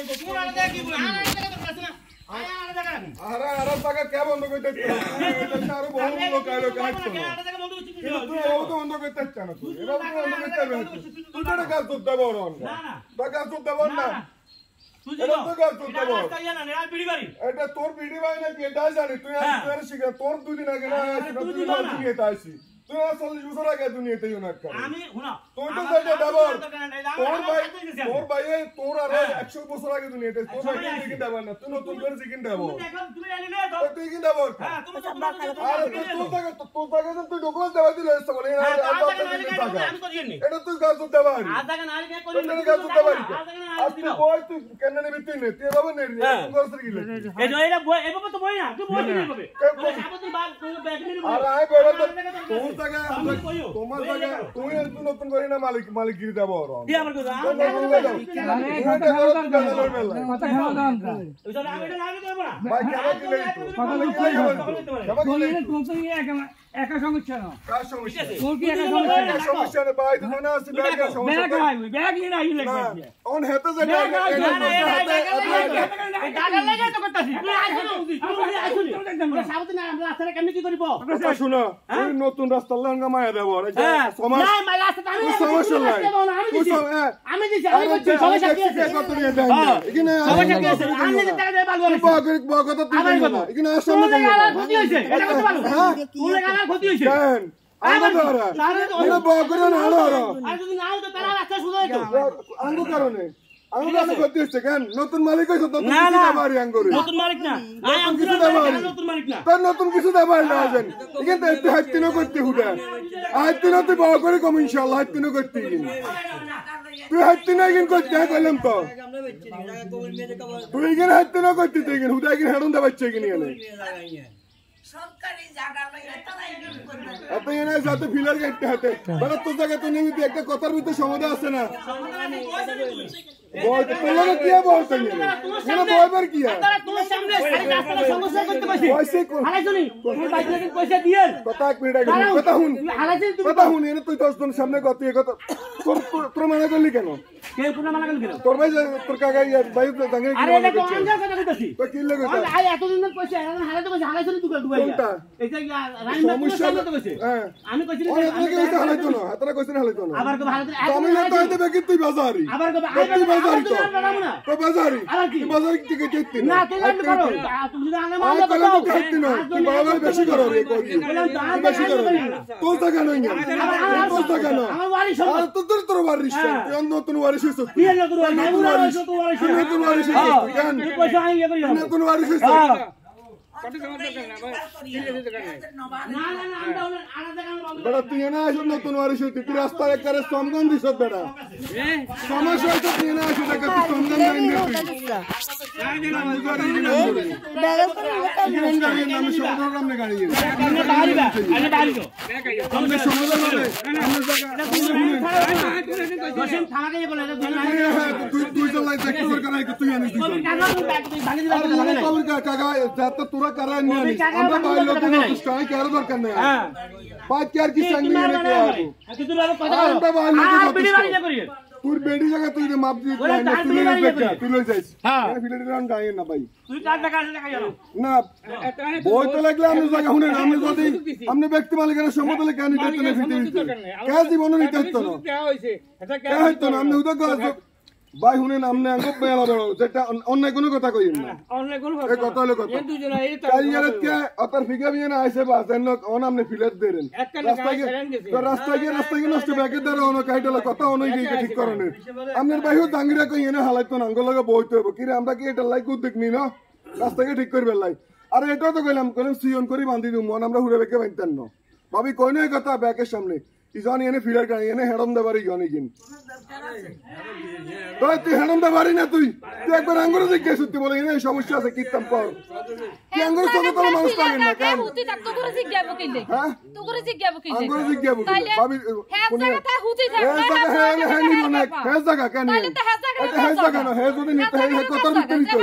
তুমি আলাদা কি বলে আলাদা কথা আছে না আলাদা রাখুন আরে আরে টাকা কে বন্ধ করতেছ এটা আরো বহু লোক আইলো কাটছো আলাদা টাকা বন্ধ করতে তুই তো বন্ধ করতেছ না তুই এরা তো বন্ধ করতে পারবে তুই তো কাজ করতে পারবো না না টাকা করতে পারবো না তুই তো কাজ করতে পারবো এটা রাস্তা না এটা বিড়ি বাড়ি এটা তোর বিড়ি ভাই না কি এটা জানি তুই আর শিখে তোর দুদিন আগে না তুই দুনিয়াতে আইছিস তুই 40 বছর আগে দুনিয়াতে ইউনাক কর আমি শুনো তুই তো সেটা দেবর তোর ভাই তোর আর 100 বছর আগে দুনিয়াতে তোর ভাই কি দেব না তুই নতুন করে শিখিন দেব তুমি জানি না তো তুই কি দেব হ্যাঁ তুমি তো আরে তোর টাকা তুই ডকুমেন্ট দেবা দিলে এসে বলে আমি করিনি এটা তুই কাজ করতে পারবি আজ টাকা না আগে করি তুই কাজ করতে পারবি আর তুই বই তুই কেন নিবি তুই নে তুই বাবা নে তুই করছিস কি এই যে এটা বই এভাবে তো বই না তুই বই দিবি কবে সাবতি বাদ তুই ব্যাগ নিবি আর আই বড় তোর টাকা তোমার টাকা তুই নতুন করে না মালিকগিরি দেব আর দি আমার কথা কথা খাওয়া দাও ওই জন্য আমি এটা না দেব না ভাই কেন দিলে কথা বলছিস তুমি একা সমস্যা না কার সমস্যা তোর কি একা সমস্যা না ভাই তুই না আসি ব্যাগের সমস্যা ব্যাগ নিয়ে আইলে লাগবে অন হেতে যে টাকা লাগা তো করতাছি তুই আইছনি সাবতি না আমরা রাস্তায় কেমনে কি করিব কথা শুনো তুই নতুন রাস্তা লঙ্গা মায়া দেব সমাজ না মাই রাস্তা আমি সমস্যা নাই আমি দিছি আমি করছি সমস্যা কি আছে কত নিয়ে দেন এখানে সমস্যা কি আছে আমি যে টাকা দিয়ে পালবো বগত তুই না এখানে আসামে তুই আমার ক্ষতি হইছে এটা কত পারো তুই আমার ক্ষতি হইছে কেন আঙ্গো ধরা না বগরে না হলো আর যদি না হতো তারা রাস্তা শুধু হইতো আঙ্গো কারণে আঙ্গো কেন করতে হচ্ছে কেন নতুন মালিক হইছো তো না না আঙ্গরে নতুন মালিক না নতুন মালিক না তার নতুন কিছু দেবার না আছেন এখানে তো হাইতিনো করতে হুডা হাইতিনো তুই বগরে কম ইনশাআল্লাহ হাইতিনো করতে তুই হাইতিনো এখানে করতে কইলাম তো তুই এখানে হাইতিনো করতে তুই এখানে হুডা এখানে হেডন দেবাচ্ছে এখানে সরকারি জায়গা লাগে তারা ইউজ করবে এত এনে সাথে ফিলার কাটতে হাতে মানে তোর জায়গা তো নিবি একটা কথার ভিতরে সমাধান আছে না বল তো লোকে কি বলছেন না বলবার কি তারা তোমার সামনে সারি রাস্তাটা সমস্যা করতে পারছি পয়সা হারাইছনি তুমি বাইক থেকে পয়সা দিয়েন কথা এক মিনিট আগে কথা হুন হারাইছিস তুমি কথা হুন এনে তুই 10 জন সামনে কত এই কথা তোর মানা করলি কেন কে পুনা মানা কেন তোর ভাই তোর কাকা ভাই জাঙ্গে আরে এটা কোন জায়গা কথা কইতাছি তো কি লাগে আমি আই এতদিন ধরে পয়সা হারাইতে কইছি হারাইছনি তুই দুবাই কোনটা এই যে রাইনা সমস্যা তো কইছে হ্যাঁ আমি কইছি আমি কইছি হারাইতো না হাতরা কইছি হারাইতো না আবার কবে হারাইতে আমি না তো আইতে বেকি তুই বাজারি আবার কবে তুই বাজারি তো না তো বাজারি আবার কি বাজারি থেকে যেতে না তুই জানতে পারো তুমি যদি আনলে আর মানলে কলে তো খাইতে না তুই বাবা বেশি করো রে কই বেশি করো তোর টাকা নাই তোর টাকা না আমার ওয়ারিশ আর তোর ওয়ারিশ তুই নতুন ওয়ারিশ হইছ তুই নতুন ওয়ারিশ তুই নতুন ওয়ারিশ হইছ কেন তুই পয়সা আই ইয়ে করি নতুন ওয়ারিশ হইছ কত সময় দরকার না ভাই কিলে দিতে কানে না না না আমরা আলাদা কাম বন্ধ বড় তুই না আসো নতুন ওয়ারিশ হইছ তুই রাস্তা একবারে সমগন দিছ বেটা সমস্যা হইতো তুই না আসো টাকা তুই সমগন নাই নি আমি সমগন নামে গাড়ি আপনি বাড়িবা আমি বাড়িছো আমি সমগন হবে দশম থামাকে বলে তুই তো লাই দেখতে করে নাই তুই আনিস দিছ কাকা যাতে তোরা করাই নিয়ে আনিস আমরা ভাই লোক স্ট্রাইক করার দরকার নেই বাদ কি আর কি সঙ্গে নিয়ে কে আবো কিন্তু বাবা কথা আমরা ভাই লোক বিড়ি বাড়ি করি তুই বেডি জায়গা তুই মাপ দিয়ে তুই লই যাইস হ্যাঁ ফিলের রান গায় না ভাই তুই কার টাকা আছে টাকা জানো না বই তো লাগলে আমি জায়গা শুনে আমি যদি আপনি ব্যক্তি মালিকের সম্মতলে কেন দিতে না ফিতে কে জীবন নিতে হতো না দেওয়া হইছে এটা কে হতো না আমি উদক ভাই শুনে নামনে আঙ্গ বেলা বড় যেটা অন্য কোনো কথা কইন না অন্য কোন এই কথা হলো কথা এই দুজন এই তো কাইয়ারত কে অতর ফিগা বিয়ে না আইছে বাসেন লোক অন আমনে ফিলেট দেন রাস্তায় নষ্ট ব্যাগে ধরে অন কাইটলা কথা অন গিয়ে ঠিক করনে আমনের ভাইও দাঙ্গিরা কই এনে হালাইতো না আঙ্গ লগে বইতে হবে কি রে আমরা কি এটা লাইক উদ্দেক নি না রাস্তাকে ঠিক করবে লাই আরে এটা তো কইলাম সিয়ন করি বাঁধি দিমু মন আমরা হুড়ে বেকে বাইতেন না ভাবি কই না কথা ব্যাকের সামনে ইজন এনে ফিলার গাড়ি এনে হেডম দেবারি গনি কিন তুই হেডম দেবারি না তুই একবার আঙ্গুরে জিজ্ঞেস করতে বলে এনে সমস্যা আছে কিতাম কর কি আঙ্গুরে সব তো মানুষ পাবে না কেন হুতি তাক তো করে জিজ্ঞাবো কিলে হ্যাঁ তো করে জিজ্ঞাবো কিলে আঙ্গুরে জিজ্ঞাবো কিলে ভাবি কোনে হে হুতি থাক হে নিব না হে জায়গা কেন হে জায়গা না হে যদি নিতে হে কথা ভিতরে নিতে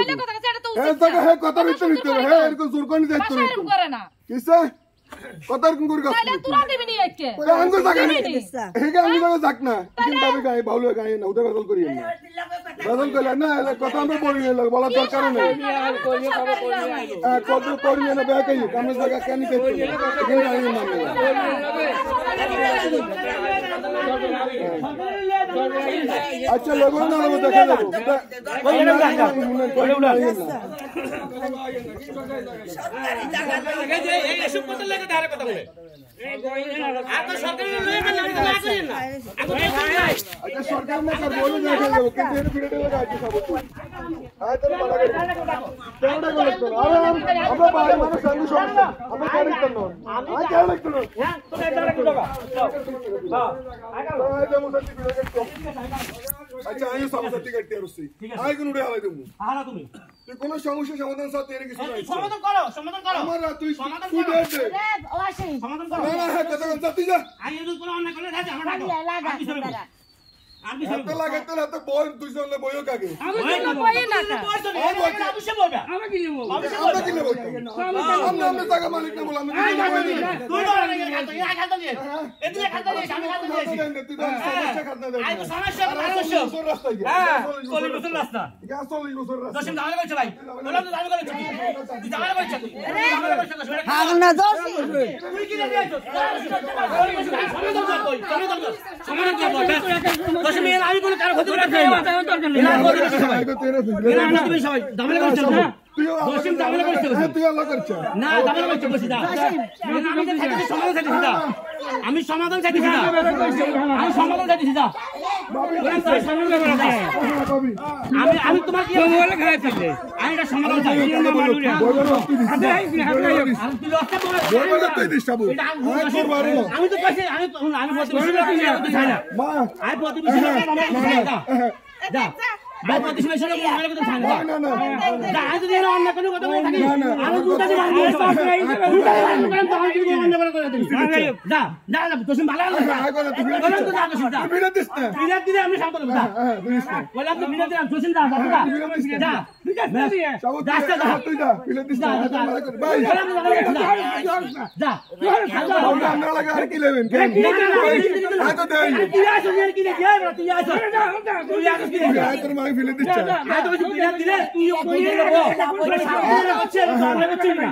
হে জায়গা হে কথা ভিতরে নিতে হে এরকম জোর করে যাইতো করে না কিসে কত রকম করে গাছ তাহলে তোরা দিবি নি একে আঙ্গু জায়গা নেই দিবি নি। হেগে আঙ্গু জায়গা যাক না কিন্তু ভাবে গায়ে বাউলে গায়ে না উঠে বদল করি না বদল করলে না এলা কথা আমরা বলি না বলা দরকার নেই কত করি না ব্যাক আই কামে জায়গা কেন কে এখানে আই না আচ্ছা লোগো না লোগো দেখা যাবো এসব কথা লাগে ধারে কথা বলে আর তো সরকারি লয়ে গেল আমি তো না করি না আচ্ছা সরকার না কর বলে দেখা যাবো কিন্তু এর ভিড়ে লাগা আছে সব আয় তোর মালা করে কেমন লাগতো আরে আমরা বাইরে মানুষ সঙ্গে সমস্যা আমরা কেন লাগতো না আয় কেন লাগতো না হ্যাঁ তোরা এটা লাগতো টাকা হ্যাঁ আয় যেমন সত্যি ভিড়ে গেছো আচ্ছা আয় সমস্যা কাটতে আসছি আয় কোন উড়ে হালাই দেবো হারা তুমি তুই কোন সমস্যা সমাধান সাথে এর কিছু নাই সমাধান করো আমার তুই সমাধান তুই করো। দে দে সমাধান না করো না হ্যাঁ কথা কথা তুই যা আমি যদি কোনো অন্যায় করলে থাকে আমরা ডাকো আমি এত লাগাইতে এত বই তুই জনলে বইও কাকে বইয়ে না কা। অবশ্যই বলবে আমরা কি নেবো আমরা কি নেব আমরা জায়গা মালিক না বল আমি তুই তো খাতা নিয়ে এদিকে খাতা নিয়ে আমি খাতা নিয়েছি তুই তো সমস্যা খাত না দে আই তো সমস্যা বছর রাস্তা গিয়া হ্যাঁ 40 বছর রাস্তা 40 বছর রাস্তা দশম দামে কইছ ভাই তোরা তো দামে কইছ তুই দামে কইছ তুই কি রে আইছ সমাধান করব দশম এর আমি কোনো কারো ক্ষতি করতে চাই না সবাই দামে কইছ দশম দামে কইছ তুই আল্লাহ করছ না দামে কইছ বসি দা আমি তো থাকি সমাধান চাইছি দা আমি সমাধান চাইছি দা আমি সমাধান চাইছি দা আমি তোমার কি বলে খাই থাকলে আমি এটা সমাধান চাই তুই লক্ষ্য বলে তুই দিছাবু আমি তো কইছি আমি প্রতিবেশী চাই না আমি প্রতিবেশী যা ভাই প্রতিবেশী ছেলে মনে করে চাই না না না যা আজ দিন অন্য কোনো কথা বলে থাকি আমি দুটা দিন আমি অন্য করে দিই যা যা তোর ভালো লাগে আয় করে তুই বললাম তো যা যা বিনা দিস না বিরাট দিলে আমি সামনে যা দিস না বললাম তো বিরাট দিলে তোর যা যা যা তুই যা বিনা দিস না ভাই যা আমরা লাগা আর কি লেবেন কেন আয় তো দেই তুই আসো এর কি দেখে তুই আসো তুই আসো কি দেখে আয় তোর মাই ফেলে দিছ আয় তো বিরাট দিলে তুই কই দেবো বলে সামনে হচ্ছে সামনে হচ্ছে না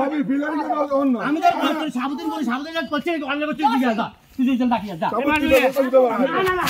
ভাবি ফিলার কি অন্য আমি তো সাবধান করে সাবধান করছে অন্য করছে তুই যা তুই চল ডাকিয়া যা সব কিছু না না না